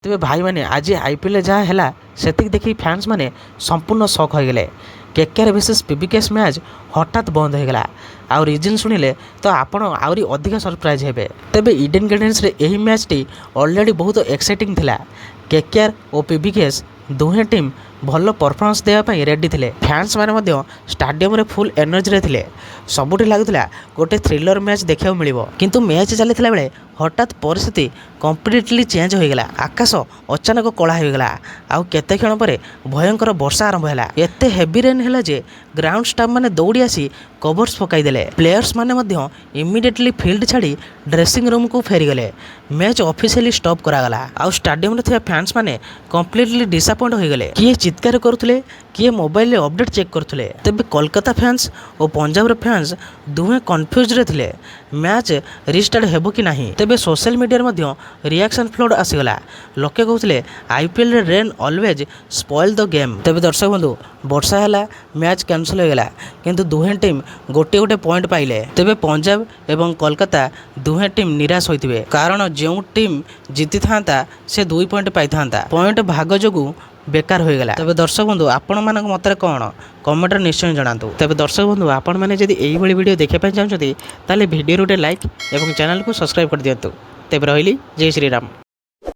तेरे भाई मैंने आज आईपीएल जहाँ है से देखी फैंस मैंने संपूर्ण शॉक हो गए। केकेआर वर्सेस पीबीकेएस मैच हठात बंद हो गला। आउ रिजन शुणिले तो आपण आहरी अधिक सरप्राइज हे। तेबे इडेन गार्डेन्स रे एही मैच टी ऑलरेडी बहुत एक्साइटिंग थिला। केकेआर और पीबीकेएस दुहे टीम भल परफॉर्मेंस देवाई रेडी थे। फैंस मैंने स्टाडियम रे फुल एनर्जी रे थिले। सबुठी लगुला गोटे थ्रिलर मैच देखा मिलिबो। किंतु मैच चली बेले हठात परिस्थिति कम्प्लीटली चेंज हो गला। आकाश अचानक कला हो गला। आउ केते क्षण पर भयंकर वर्षा आरंभ है। एते हेवी रेन है जे ग्राउंड स्टाफ माने दौड़ी आसी कवर्स पकाईदेले। प्लेयर्स माने मध्य इमिडिएटली फील्ड छाड़ी ड्रेसिंग रूम को फेरीगले। मैच ऑफिशियली स्टॉप करागला। आउ स्टाडियम रे थिया फैंस माने कम्प्लीटली डिसअपॉइंट हो गले। किए चित्कार करुले, किए मोबाइल अपडेट चेक करुले। तेबे कोलकाता फैंस और पंजाब रे फैंस दुहे कन्फ्यूज रे थिले मैच रिस्टार्ट हेबो कि नाही। तेबे सोशल मीडिया मध्य रिएक्शन फ्लोड आसीगला। लोके कहते आईपीएल रे rain always spoil the game. तेबे दर्शक बंधु वर्षा है मैच कैंसल हो गला। किंतु दुहे टीम गोटे गोटे पॉइंट पाइले। तेबे पंजाब एवं कोलकाता दुहे टीम निराश होइतिबे। कारण जो टीम जीति था से 2 पॉइंट पाई था। पॉइंट भाग जोगु बेकार हो गला। तबे दर्शक बंधु आपण मानक मतरे कौन कमेंट निश्चय जनातु। तबे दर्शक बंधु आपण मैंने जदि एही भली वीडियो देखा चाहते ताले वीडियो गोटे लाइक एवं चैनल को सब्सक्राइब कर दियंतु। तेबे रहिली जय श्री राम।